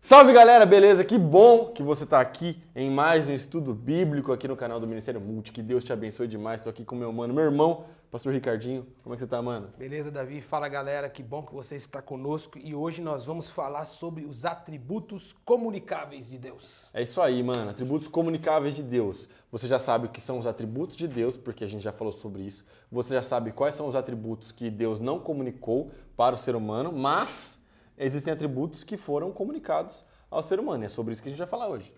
Salve galera, beleza? Que bom que você está aqui em mais um estudo bíblico aqui no canal do Ministério Multi. Que Deus te abençoe demais. Estou aqui com meu irmão, pastor Ricardinho. Como é que você tá, mano? Beleza, Davi? Fala galera, que bom que você está conosco e hoje nós vamos falar sobre os atributos comunicáveis de Deus. É isso aí, mano. Atributos comunicáveis de Deus. Você já sabe o que são os atributos de Deus, porque a gente já falou sobre isso. Você já sabe quais são os atributos que Deus não comunicou para o ser humano, mas existem atributos que foram comunicados ao ser humano. É sobre isso que a gente vai falar hoje.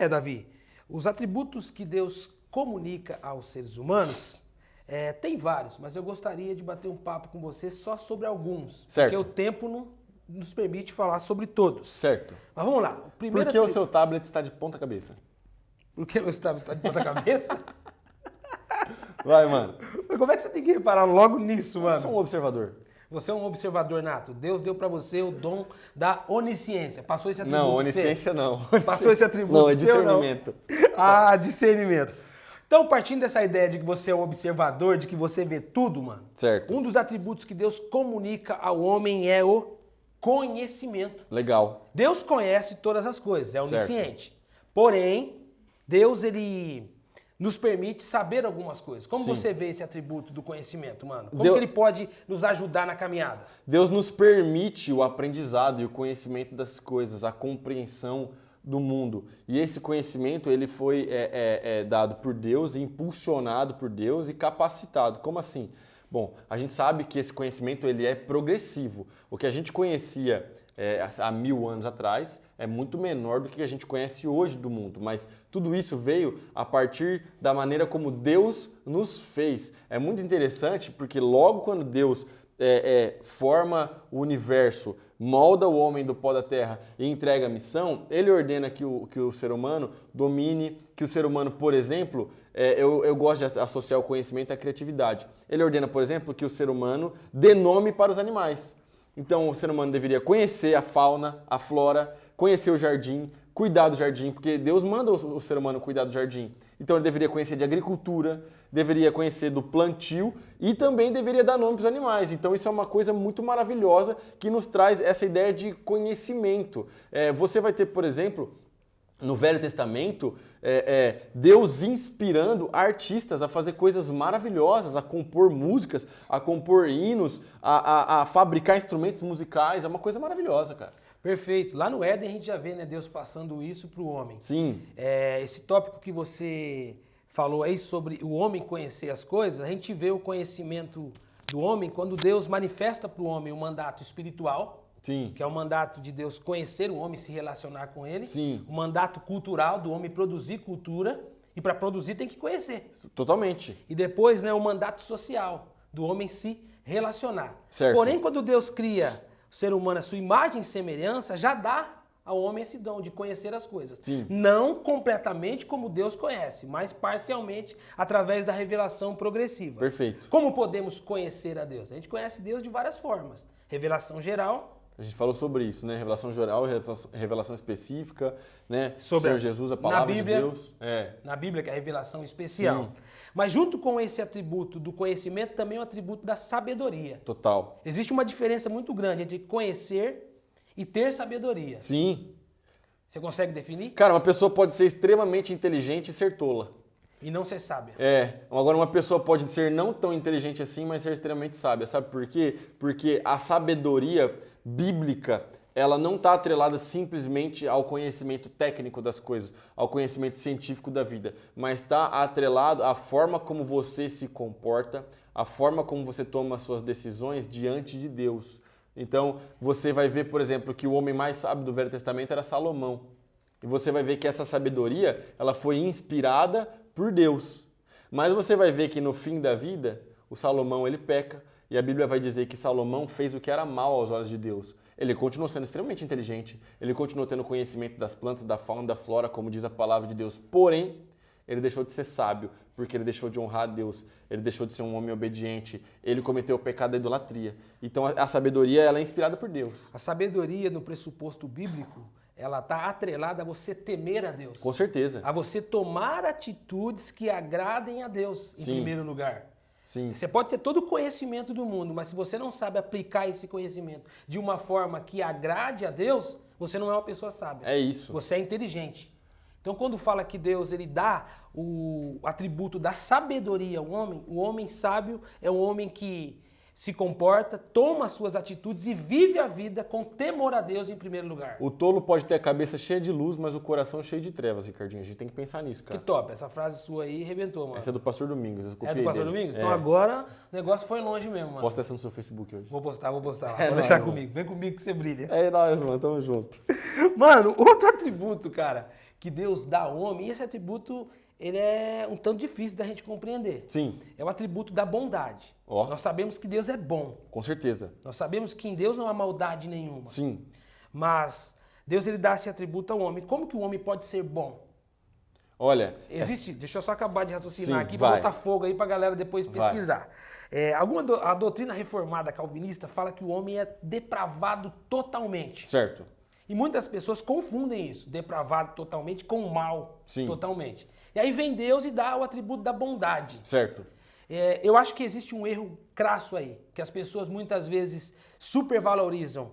Davi, os atributos que Deus comunica aos seres humanos, tem vários, mas eu gostaria de bater um papo com você só sobre alguns. Certo. Porque o tempo não nos permite falar sobre todos. Certo. Mas vamos lá. Por que o seu tablet está de ponta cabeça? Por que meu estado está de ponta cabeça? Vai, mano. Mas como é que você tem que reparar logo nisso, mano? Eu sou um observador. Você é um observador nato. Deus deu pra você o dom da onisciência. Passou esse atributo. Não, onisciência não. Passou esse atributo. Não, é seu, discernimento. Ah, discernimento. Então, partindo dessa ideia de que você é um observador, de que você vê tudo, mano. Certo. Um dos atributos que Deus comunica ao homem é o conhecimento. Legal. Deus conhece todas as coisas, é onisciente. Porém, Deus, ele nos permite saber algumas coisas. Como Sim. você vê esse atributo do conhecimento, mano? Como Deus... que ele pode nos ajudar na caminhada? Deus nos permite o aprendizado e o conhecimento das coisas, a compreensão do mundo. E esse conhecimento ele foi dado por Deus, impulsionado por Deus e capacitado. Como assim? Bom, a gente sabe que esse conhecimento ele é progressivo. O que a gente conhecia há 1000 anos atrás é muito menor do que a gente conhece hoje do mundo, mas tudo isso veio a partir da maneira como Deus nos fez. É muito interessante porque logo quando Deus forma o universo, molda o homem do pó da terra e entrega a missão, ele ordena que o ser humano domine, que o ser humano, por exemplo, eu gosto de associar o conhecimento à criatividade. Ele ordena, por exemplo, que o ser humano dê nome para os animais. Então o ser humano deveria conhecer a fauna, a flora, conhecer o jardim, cuidar do jardim, porque Deus manda o ser humano cuidar do jardim. Então ele deveria conhecer de agricultura, deveria conhecer do plantio e também deveria dar nome para os animais. Então isso é uma coisa muito maravilhosa que nos traz essa ideia de conhecimento. Você vai ter, por exemplo, no Velho Testamento, Deus inspirando artistas a fazer coisas maravilhosas, a compor músicas, a compor hinos, a fabricar instrumentos musicais. É uma coisa maravilhosa, cara. Perfeito. Lá no Éden a gente já vê, né, Deus passando isso para o homem. Sim. Esse tópico que você falou aí sobre o homem conhecer as coisas, a gente vê o conhecimento do homem quando Deus manifesta para o homem um mandato espiritual. Sim. Que é o mandato de Deus conhecer o homem, se relacionar com ele. Sim. O mandato cultural do homem produzir cultura. E para produzir tem que conhecer. Totalmente. E depois, né, o mandato social do homem se relacionar. Certo. Porém, quando Deus cria o ser humano à sua imagem e semelhança, já dá ao homem esse dom de conhecer as coisas. Sim. Não completamente como Deus conhece, mas parcialmente através da revelação progressiva. Perfeito. Como podemos conhecer a Deus? A gente conhece Deus de várias formas. Revelação geral. A gente falou sobre isso, né? Revelação geral, revelação específica, né? Sobre Ser Jesus, a palavra Bíblia, de Deus. Na Bíblia, que é a revelação especial. Sim. Mas junto com esse atributo do conhecimento, também é o atributo da sabedoria. Total. Existe uma diferença muito grande entre conhecer e ter sabedoria. Sim. Você consegue definir? Cara, uma pessoa pode ser extremamente inteligente e ser tola. E não ser sábia. Agora uma pessoa pode ser não tão inteligente assim, mas ser extremamente sábia. Sabe por quê? Porque a sabedoria bíblica, ela não está atrelada simplesmente ao conhecimento técnico das coisas, ao conhecimento científico da vida, mas está atrelado à forma como você se comporta, à forma como você toma as suas decisões diante de Deus. Então, você vai ver, por exemplo, que o homem mais sábio do Velho Testamento era Salomão. E você vai ver que essa sabedoria, ela foi inspirada por Deus. Mas você vai ver que no fim da vida, o Salomão ele peca e a Bíblia vai dizer que Salomão fez o que era mal aos olhos de Deus. Ele continuou sendo extremamente inteligente, ele continuou tendo conhecimento das plantas, da fauna, da flora, como diz a palavra de Deus. Porém, ele deixou de ser sábio, porque ele deixou de honrar a Deus, ele deixou de ser um homem obediente, ele cometeu o pecado da idolatria. Então a sabedoria ela é inspirada por Deus. A sabedoria no pressuposto bíblico, ela está atrelada a você temer a Deus. Com certeza. A você tomar atitudes que agradem a Deus, em primeiro lugar. Sim. Você pode ter todo o conhecimento do mundo, mas se você não sabe aplicar esse conhecimento de uma forma que agrade a Deus, você não é uma pessoa sábia. É isso. Você é inteligente. Então, quando fala que Deus ele dá o atributo da sabedoria ao homem, o homem sábio é um homem que se comporta, toma as suas atitudes e vive a vida com temor a Deus em primeiro lugar. O tolo pode ter a cabeça cheia de luz, mas o coração cheio de trevas, Ricardinho. A gente tem que pensar nisso, cara. Que top, essa frase sua aí arrebentou, mano. Essa é do Pastor Domingos. Eu É do Pastor dele. Domingos? Então agora o negócio foi longe mesmo, mano. Posta essa no seu Facebook hoje. Vou postar. Vou nóis, deixar mano. comigo. Vem comigo que você brilha. É nóis, mano. Tamo junto. Mano, outro atributo, cara, que Deus dá ao homem, e esse atributo, ele é um tanto difícil da gente compreender. Sim. É o atributo da bondade. Ó. Nós sabemos que Deus é bom. Com certeza. Nós sabemos que em Deus não há maldade nenhuma. Sim. Mas Deus ele dá esse atributo ao homem. Como que o homem pode ser bom? Olha. Existe, deixa eu só acabar de raciocinar Sim, aqui para vai. botar fogo aí pra galera depois Vai. pesquisar. A doutrina reformada calvinista fala que o homem é depravado totalmente. Certo. E muitas pessoas confundem isso, depravado totalmente, com mal Sim. totalmente. E aí vem Deus e dá o atributo da bondade. Certo. Eu acho que existe um erro crasso aí, que as pessoas muitas vezes supervalorizam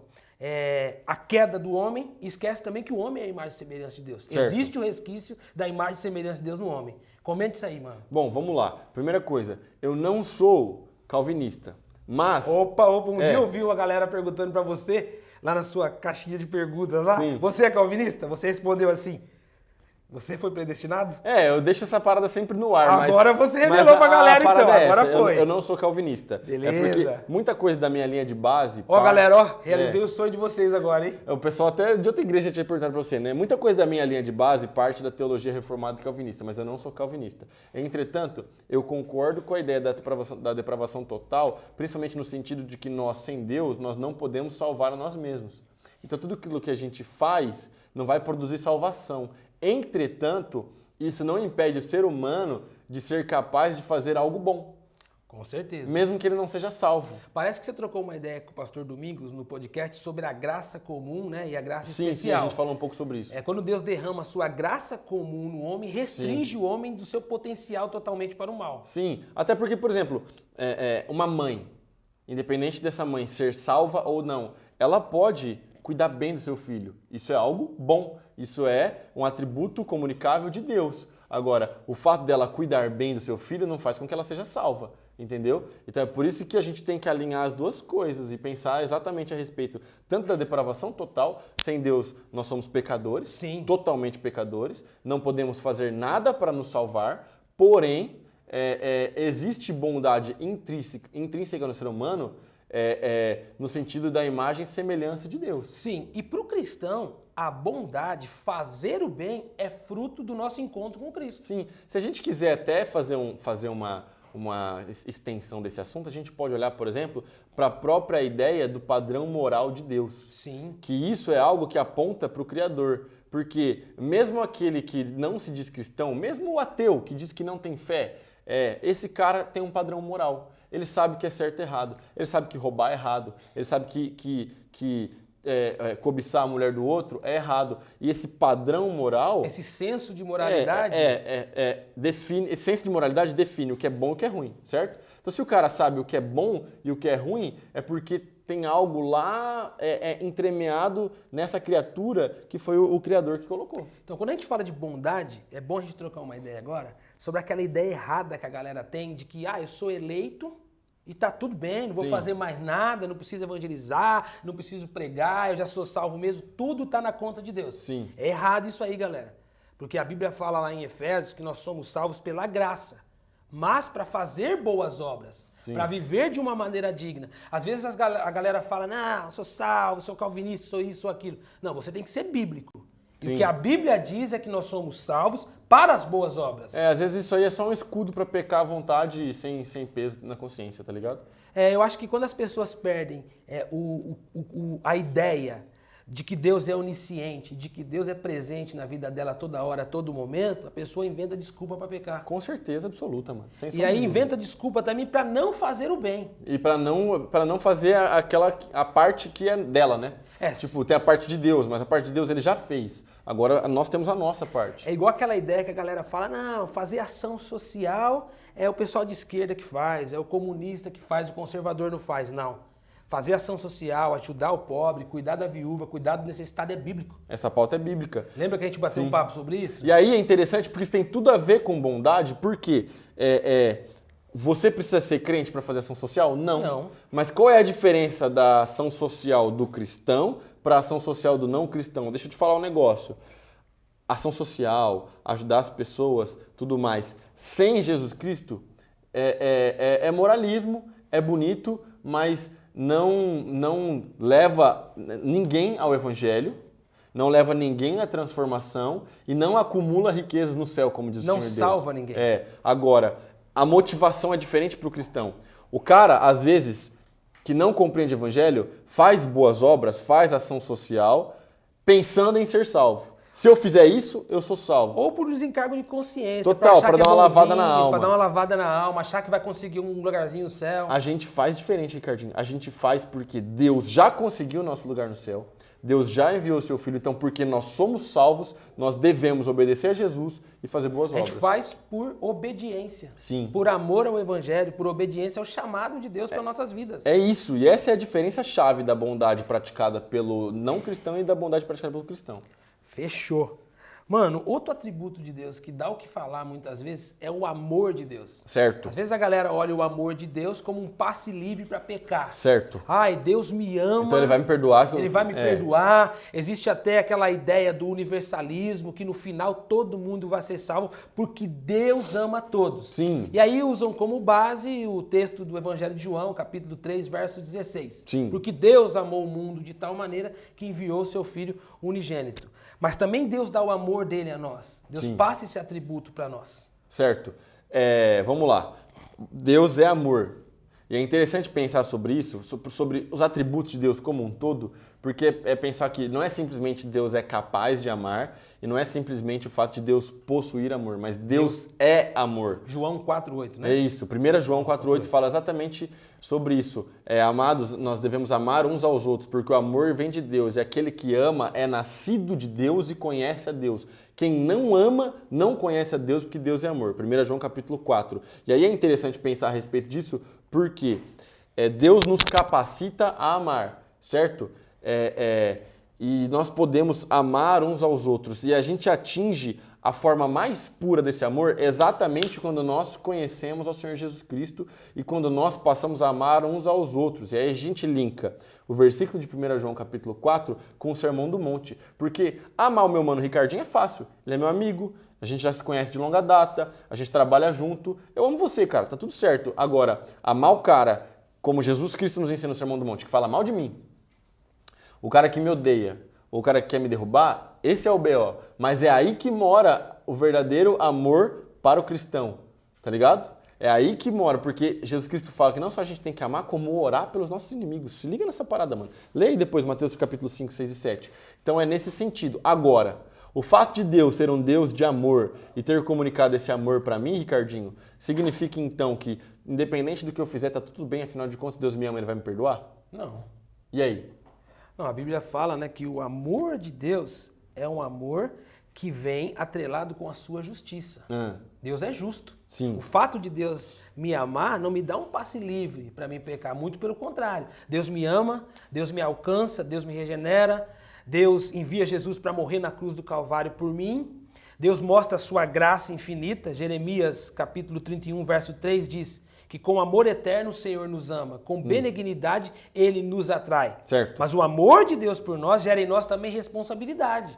a queda do homem e esquecem também que o homem é a imagem e semelhança de Deus. Certo. Existe o resquício da imagem e semelhança de Deus no homem. Comente isso aí, mano. Bom, vamos lá. Primeira coisa, eu não sou calvinista, mas... Opa, um dia eu vi uma galera perguntando pra você, lá na sua caixinha de perguntas lá, Sim. você é calvinista? Você respondeu assim, você foi predestinado? Eu deixo essa parada sempre no ar, mas... Agora você revelou pra galera, parada então, é agora essa, foi. Eu não sou calvinista. Beleza. É porque muita coisa da minha linha de base... Ó, galera, realizei o sonho de vocês agora, hein? O pessoal até de outra igreja tinha perguntado pra você, né? Muita coisa da minha linha de base parte da teologia reformada calvinista, mas eu não sou calvinista. Entretanto, eu concordo com a ideia da depravação total, principalmente no sentido de que nós, sem Deus, nós não podemos salvar a nós mesmos. Então, tudo aquilo que a gente faz não vai produzir salvação. Entretanto, isso não impede o ser humano de ser capaz de fazer algo bom, Com certeza. mesmo que ele não seja salvo. Parece que você trocou uma ideia com o pastor Domingos no podcast sobre a graça comum, né? E a graça Sim, especial. a gente falou um pouco sobre isso. Quando Deus derrama a sua graça comum no homem, restringe o homem do seu potencial totalmente para o mal. Sim, até porque, por exemplo, uma mãe, independente dessa mãe ser salva ou não, ela pode cuidar bem do seu filho. Isso é algo bom, isso é um atributo comunicável de Deus. Agora, o fato dela cuidar bem do seu filho não faz com que ela seja salva, entendeu? Então é por isso que a gente tem que alinhar as duas coisas e pensar exatamente a respeito tanto da depravação total, sem Deus nós somos pecadores, Sim. totalmente pecadores, não podemos fazer nada para nos salvar, porém existe bondade intrínseca no ser humano no sentido da imagem e semelhança de Deus. Sim, e para o cristão, a bondade, fazer o bem, é fruto do nosso encontro com Cristo. Sim, se a gente quiser até fazer uma extensão desse assunto, a gente pode olhar, por exemplo, para a própria ideia do padrão moral de Deus. Sim. Que isso é algo que aponta para o Criador. Porque mesmo aquele que não se diz cristão, mesmo o ateu que diz que não tem fé, esse cara tem um padrão moral. Ele sabe que é certo e errado. Ele sabe que roubar é errado. Ele sabe que cobiçar a mulher do outro é errado. E esse padrão moral... Esse senso de moralidade... esse senso de moralidade define o que é bom e o que é ruim, certo? Então, se o cara sabe o que é bom e o que é ruim, é porque tem algo lá entremeado nessa criatura que foi o Criador que colocou. Então, quando a gente fala de bondade, é bom a gente trocar uma ideia agora sobre aquela ideia errada que a galera tem de que, eu sou eleito e tá tudo bem, não vou Sim. fazer mais nada, não preciso evangelizar, não preciso pregar, eu já sou salvo mesmo, tudo tá na conta de Deus. Sim. É errado isso aí, galera. Porque a Bíblia fala lá em Efésios que nós somos salvos pela graça, mas para fazer boas obras, para viver de uma maneira digna. Às vezes a galera fala, não, eu sou salvo, sou calvinista, sou isso, sou aquilo. Não, você tem que ser bíblico. E Sim. o que a Bíblia diz é que nós somos salvos para as boas obras. Às vezes isso aí é só um escudo para pecar à vontade sem peso na consciência, tá ligado? Eu acho que quando as pessoas perdem a ideia de que Deus é onisciente, de que Deus é presente na vida dela toda hora, a todo momento, a pessoa inventa desculpa para pecar. Com certeza absoluta, mano. Sem E sombra aí de dúvida. inventa desculpa também para não fazer o bem. E para não fazer a parte que é dela, né? Tipo, tem a parte de Deus, mas a parte de Deus ele já fez. Agora nós temos a nossa parte. É igual aquela ideia que a galera fala, não, fazer ação social é o pessoal de esquerda que faz, é o comunista que faz, o conservador não faz. Não. Fazer ação social, ajudar o pobre, cuidar da viúva, cuidar do necessitado é bíblico. Essa pauta é bíblica. Lembra que a gente bateu um papo sobre isso? E aí é interessante porque isso tem tudo a ver com bondade, porque você precisa ser crente para fazer ação social? Não. Mas qual é a diferença da ação social do cristão para a ação social do não cristão? Deixa eu te falar um negócio. Ação social, ajudar as pessoas, tudo mais, sem Jesus Cristo é moralismo, é bonito, mas não leva ninguém ao evangelho, não leva ninguém à transformação e não acumula riquezas no céu, como diz o Senhor Deus. Não salva ninguém. Agora, a motivação é diferente para o cristão. O cara, às vezes, que não compreende o evangelho, faz boas obras, faz ação social, pensando em ser salvo. Se eu fizer isso, eu sou salvo. Ou por desencargo de consciência. Total, para dar uma lavada na alma. Para dar uma lavada na alma, achar que vai conseguir um lugarzinho no céu. A gente faz diferente, Ricardinho. A gente faz porque Deus já conseguiu o nosso lugar no céu. Deus já enviou o seu Filho. Então, porque nós somos salvos, nós devemos obedecer a Jesus e fazer boas obras. A gente faz por obediência. Sim. Por amor ao Evangelho, por obediência ao chamado de Deus para nossas vidas. É isso. E essa é a diferença chave da bondade praticada pelo não cristão e da bondade praticada pelo cristão. Fechou. Mano, outro atributo de Deus que dá o que falar muitas vezes é o amor de Deus. Certo. Às vezes a galera olha o amor de Deus como um passe livre para pecar. Certo. Ai, Deus me ama. Então ele vai me perdoar. Ele vai me perdoar. Existe até aquela ideia do universalismo, que no final todo mundo vai ser salvo porque Deus ama todos. Sim. E aí usam como base o texto do Evangelho de João, capítulo 3, verso 16. Sim. Porque Deus amou o mundo de tal maneira que enviou o seu Filho unigênito. Mas também Deus dá o amor dele a nós. Deus passa esse atributo para nós. Certo. Vamos lá. Deus é amor. E é interessante pensar sobre isso, sobre os atributos de Deus como um todo, porque é pensar que não é simplesmente Deus é capaz de amar, e não é simplesmente o fato de Deus possuir amor, mas Deus é amor. João 4,8, né? É isso. 1 João 4,8 fala exatamente sobre isso. Amados, nós devemos amar uns aos outros, porque o amor vem de Deus, e aquele que ama é nascido de Deus e conhece a Deus. Quem não ama não conhece a Deus, porque Deus é amor. 1 João capítulo 4. E aí é interessante pensar a respeito disso, porque Deus nos capacita a amar, certo? E nós podemos amar uns aos outros. E a gente atinge a forma mais pura desse amor exatamente quando nós conhecemos ao Senhor Jesus Cristo e quando nós passamos a amar uns aos outros. E aí a gente linka o versículo de 1 João capítulo 4 com o Sermão do Monte. Porque amar o meu mano Ricardinho é fácil. Ele é meu amigo, a gente já se conhece de longa data, a gente trabalha junto. Eu amo você, cara, tá tudo certo. Agora, amar o cara, como Jesus Cristo nos ensina no Sermão do Monte, que fala mal de mim, o cara que me odeia, ou o cara que quer me derrubar, esse é o B.O. Mas é aí que mora o verdadeiro amor para o cristão, tá ligado? É aí que mora, porque Jesus Cristo fala que não só a gente tem que amar, como orar pelos nossos inimigos. Se liga nessa parada, mano. Leia depois Mateus capítulo 5, 6 e 7. Então é nesse sentido. Agora, o fato de Deus ser um Deus de amor e ter comunicado esse amor para mim, Ricardinho, significa então que, independente do que eu fizer, tá tudo bem, afinal de contas, Deus me ama, Ele vai me perdoar? Não. E aí? Não, a Bíblia fala, né, que o amor de Deus é um amor que vem atrelado com a sua justiça. Deus é justo. Sim. O fato de Deus me amar não me dá um passe livre para mim pecar, muito pelo contrário. Deus me ama, Deus me alcança, Deus me regenera, Deus envia Jesus para morrer na cruz do Calvário por mim. Deus mostra a sua graça infinita. Jeremias capítulo 31, verso 3 diz que com amor eterno o Senhor nos ama, com benignidade Ele nos atrai. Certo. Mas o amor de Deus por nós gera em nós também responsabilidade.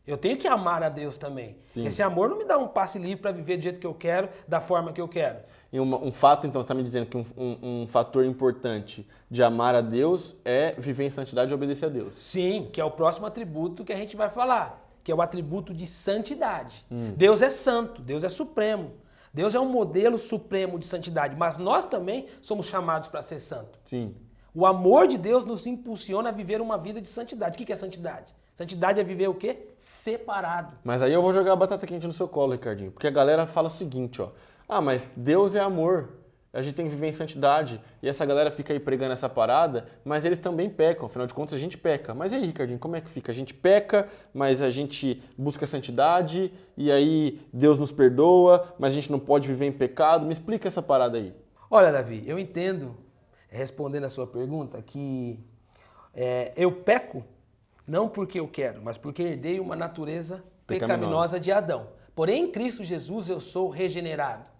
Eu tenho que amar a Deus também. Sim. Esse amor não me dá um passe livre para viver do jeito que eu quero, da forma que eu quero. E um fato, então, você está me dizendo que um fator importante de amar a Deus é viver em santidade e obedecer a Deus. Sim, que é o próximo atributo que a gente vai falar, que é o atributo de santidade. Deus é santo, Deus é supremo. Deus é um modelo supremo de santidade, mas nós também somos chamados para ser santo. Sim. O amor de Deus nos impulsiona a viver uma vida de santidade. O que é santidade? Santidade é viver o quê? Separado. Mas aí eu vou jogar a batata quente no seu colo, Ricardinho, porque a galera fala o seguinte, ó. Mas Deus é amor, a gente tem que viver em santidade. E essa galera fica aí pregando essa parada, mas eles também pecam, afinal de contas a gente peca. Mas e aí, Ricardinho, como é que fica? A gente peca, mas a gente busca santidade, e aí Deus nos perdoa, mas a gente não pode viver em pecado. Me explica essa parada aí. Olha, Davi, eu entendo respondendo a sua pergunta, que eu peco não porque eu quero, mas porque herdei uma natureza pecaminosa de Adão. Porém, em Cristo Jesus eu sou regenerado.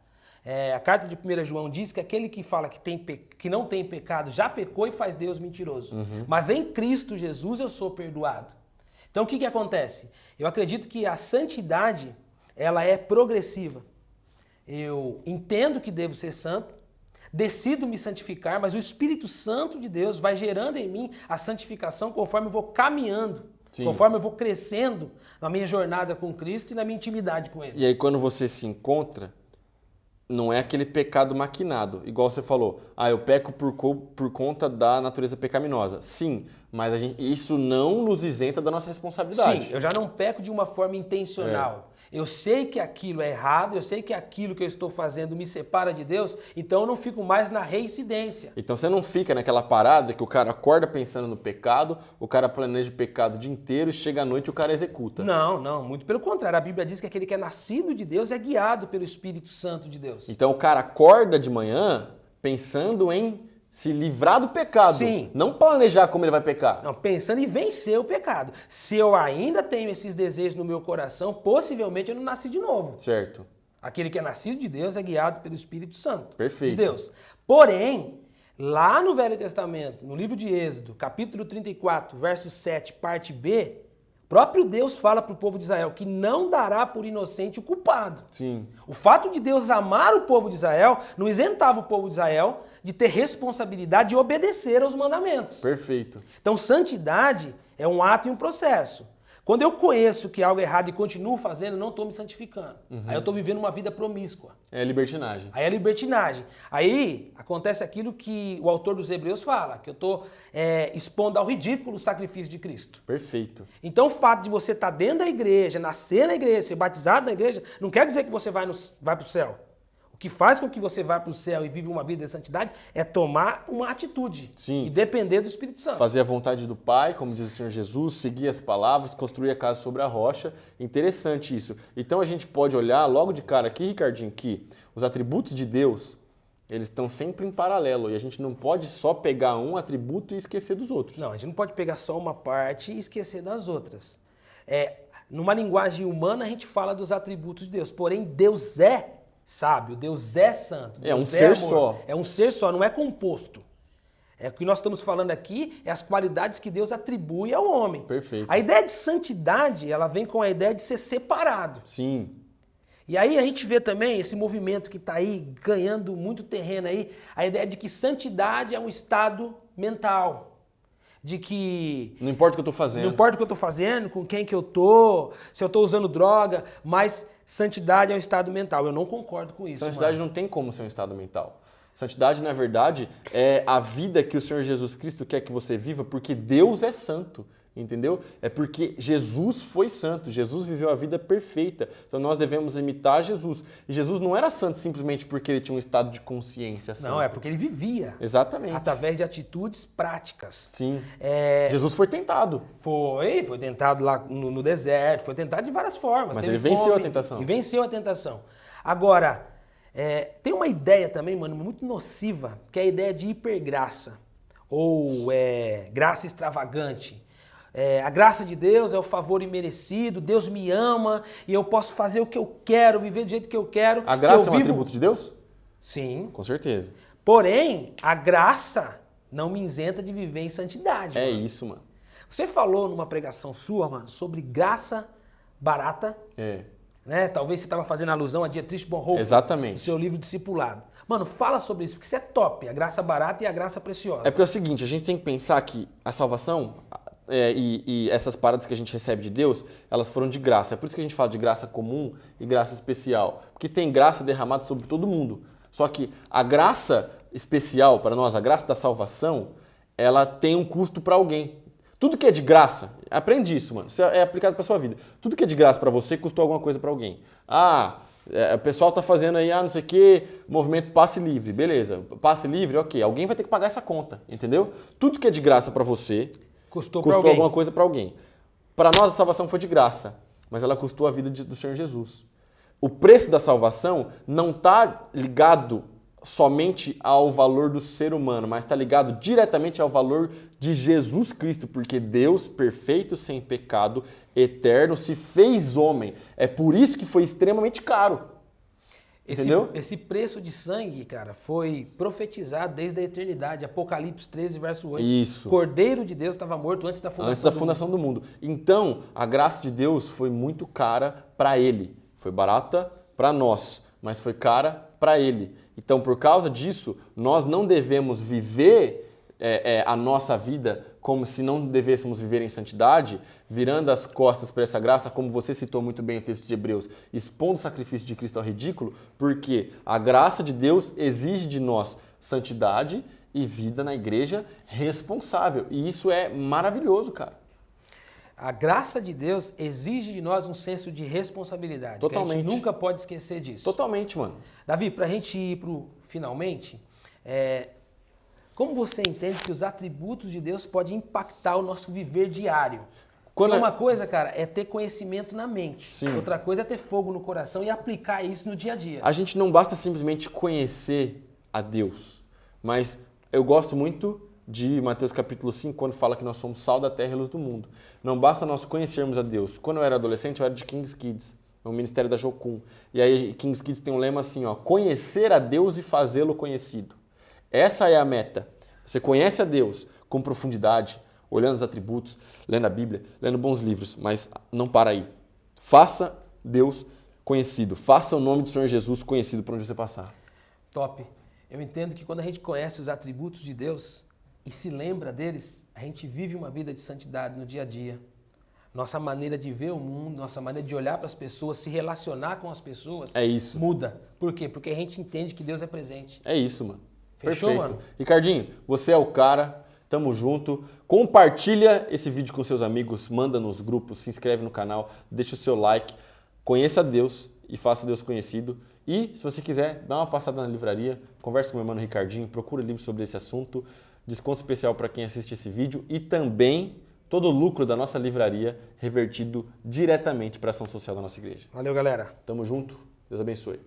A carta de 1 João diz que aquele que fala que não tem pecado já pecou e faz Deus mentiroso. Mas em Cristo Jesus eu sou perdoado. Então o que acontece? Eu acredito que a santidade ela é progressiva. Eu entendo que devo ser santo, decido me santificar, mas o Espírito Santo de Deus vai gerando em mim a santificação conforme eu vou caminhando. Sim. Conforme eu vou crescendo na minha jornada com Cristo e na minha intimidade com Ele. E aí quando você se encontra, não é aquele pecado maquinado, igual você falou. Eu peco por conta da natureza pecaminosa. Sim, mas isso não nos isenta da nossa responsabilidade. Sim, eu já não peco de uma forma intencional. Eu sei que aquilo é errado, eu sei que aquilo que eu estou fazendo me separa de Deus, então eu não fico mais na reincidência. Então você não fica naquela parada que o cara acorda pensando no pecado, o cara planeja o pecado o dia inteiro e chega à noite e o cara executa. Não, muito pelo contrário. A Bíblia diz que aquele que é nascido de Deus é guiado pelo Espírito Santo de Deus. Então o cara acorda de manhã pensando em se livrar do pecado. Sim. Não planejar como ele vai pecar. Não, pensando em vencer o pecado. Se eu ainda tenho esses desejos no meu coração, possivelmente eu não nasci de novo. Certo. Aquele que é nascido de Deus é guiado pelo Espírito Santo. Perfeito. De Deus. Porém, lá no Velho Testamento, no livro de Êxodo, capítulo 34, verso 7, parte B, próprio Deus fala para o povo de Israel que não dará por inocente o culpado. Sim. O fato de Deus amar o povo de Israel não isentava o povo de Israel de ter responsabilidade de obedecer aos mandamentos. Perfeito. Então, santidade é um ato e um processo. Quando eu conheço que algo é errado e continuo fazendo, não estou me santificando. Aí eu estou vivendo uma vida promíscua. É libertinagem. Aí é libertinagem. Aí acontece aquilo que o autor dos Hebreus fala, que eu estou expondo ao ridículo o sacrifício de Cristo. Perfeito. Então o fato de você estar dentro da igreja, nascer na igreja, ser batizado na igreja, não quer dizer que você vai para o céu. O que faz com que você vá para o céu e vive uma vida de santidade é tomar uma atitude. Sim. E depender do Espírito Santo. Fazer a vontade do Pai, como diz o Senhor Jesus, seguir as palavras, construir a casa sobre a rocha. Interessante isso. Então a gente pode olhar logo de cara aqui, Ricardinho, que os atributos de Deus, eles estão sempre em paralelo. E a gente não pode só pegar um atributo e esquecer dos outros. Não, a gente não pode pegar só uma parte e esquecer das outras. Numa linguagem humana a gente fala dos atributos de Deus. Porém, Deus é sábio, Deus é santo. Deus é um ser amor. só. É um ser só, não é composto. O que nós estamos falando aqui é as qualidades que Deus atribui ao homem. Perfeito. A ideia de santidade, ela vem com a ideia de ser separado. Sim. E aí a gente vê também esse movimento que está aí ganhando muito terreno aí, a ideia de que santidade é um estado mental. De que... Não importa o que eu estou fazendo. Não importa o que eu estou fazendo, com quem que eu estou, se eu estou usando droga, mas santidade é um estado mental. Eu não concordo com isso. Santidade não tem como ser um estado mental. Santidade, na verdade, é a vida que o Senhor Jesus Cristo quer que você viva, porque Deus é santo, entendeu? É porque Jesus foi santo, Jesus viveu a vida perfeita. Então nós devemos imitar Jesus. E Jesus não era santo simplesmente porque ele tinha um estado de consciência santo. Não, é porque ele vivia. Exatamente. Através de atitudes práticas. Sim. Jesus foi tentado. Foi tentado lá no deserto, foi tentado de várias formas. Mas ele venceu a tentação. E venceu a tentação. Agora, tem uma ideia também, mano, muito nociva, que é a ideia de hipergraça. Ou graça extravagante. A graça de Deus é o favor imerecido, Deus me ama e eu posso fazer o que eu quero, viver do jeito que eu quero. A graça é um atributo de Deus? Sim. Com certeza. Porém, a graça não me isenta de viver em santidade. É mano. isso, mano. Você falou numa pregação sua, mano, sobre graça barata. Né? Talvez você estava fazendo alusão a Dietrich Bonhoeffer. Exatamente. No seu livro Discipulado. Mano, fala sobre isso, porque isso é top. A graça barata e a graça preciosa. É porque é o seguinte, a gente tem que pensar que a salvação... e essas paradas que a gente recebe de Deus, elas foram de graça. É por isso que a gente fala de graça comum e graça especial. Porque tem graça derramada sobre todo mundo. Só que a graça especial para nós, a graça da salvação, ela tem um custo para alguém. Tudo que é de graça, aprende isso, mano. Isso é aplicado para sua vida. Tudo que é de graça para você custou alguma coisa para alguém. O pessoal tá fazendo aí, não sei o que, movimento passe livre. Beleza, passe livre, ok. Alguém vai ter que pagar essa conta, entendeu? Tudo que é de graça para você... Custou alguma coisa para alguém. Para nós a salvação foi de graça, mas ela custou a vida do Senhor Jesus. O preço da salvação não está ligado somente ao valor do ser humano, mas está ligado diretamente ao valor de Jesus Cristo, porque Deus, perfeito, sem pecado, eterno, se fez homem. É por isso que foi extremamente caro. Entendeu? Esse preço de sangue, cara, foi profetizado desde a eternidade. Apocalipse 13, verso 8. Isso. Cordeiro de Deus estava morto antes da fundação, do mundo. Então, a graça de Deus foi muito cara para ele. Foi barata para nós, mas foi cara para ele. Então, por causa disso, nós não devemos viver a nossa vida como se não devêssemos viver em santidade, virando as costas para essa graça, como você citou muito bem o texto de Hebreus, expondo o sacrifício de Cristo ao ridículo, porque a graça de Deus exige de nós santidade e vida na igreja responsável. E isso é maravilhoso, cara. A graça de Deus exige de nós um senso de responsabilidade. Totalmente. Que a gente nunca pode esquecer disso. Totalmente, mano. Davi, para a gente ir pro finalmente, como você entende que os atributos de Deus podem impactar o nosso viver diário? Porque uma coisa, cara, é ter conhecimento na mente. Sim. Outra coisa é ter fogo no coração e aplicar isso no dia a dia. A gente não basta simplesmente conhecer a Deus, mas eu gosto muito de Mateus capítulo 5, quando fala que nós somos sal da terra e luz do mundo. Não basta nós conhecermos a Deus. Quando eu era adolescente, eu era de King's Kids, no Ministério da Jocum. E aí King's Kids tem um lema assim, ó, conhecer a Deus e fazê-lo conhecido. Essa é a meta. Você conhece a Deus com profundidade, olhando os atributos, lendo a Bíblia, lendo bons livros, mas não para aí. Faça Deus conhecido. Faça o nome do Senhor Jesus conhecido por onde você passar. Top. Eu entendo que quando a gente conhece os atributos de Deus e se lembra deles, a gente vive uma vida de santidade no dia a dia. Nossa maneira de ver o mundo, nossa maneira de olhar para as pessoas, se relacionar com as pessoas, muda. Por quê? Porque a gente entende que Deus é presente. É isso, mano. Fechou, Perfeito. mano? Ricardinho, você é o cara, tamo junto. Compartilha esse vídeo com seus amigos, manda nos grupos, se inscreve no canal, deixa o seu like, conheça Deus e faça Deus conhecido. E, se você quiser, dá uma passada na livraria, conversa com o meu mano Ricardinho, procura livros sobre esse assunto, desconto especial para quem assiste esse vídeo e também todo o lucro da nossa livraria revertido diretamente para a ação social da nossa igreja. Valeu, galera. Tamo junto, Deus abençoe.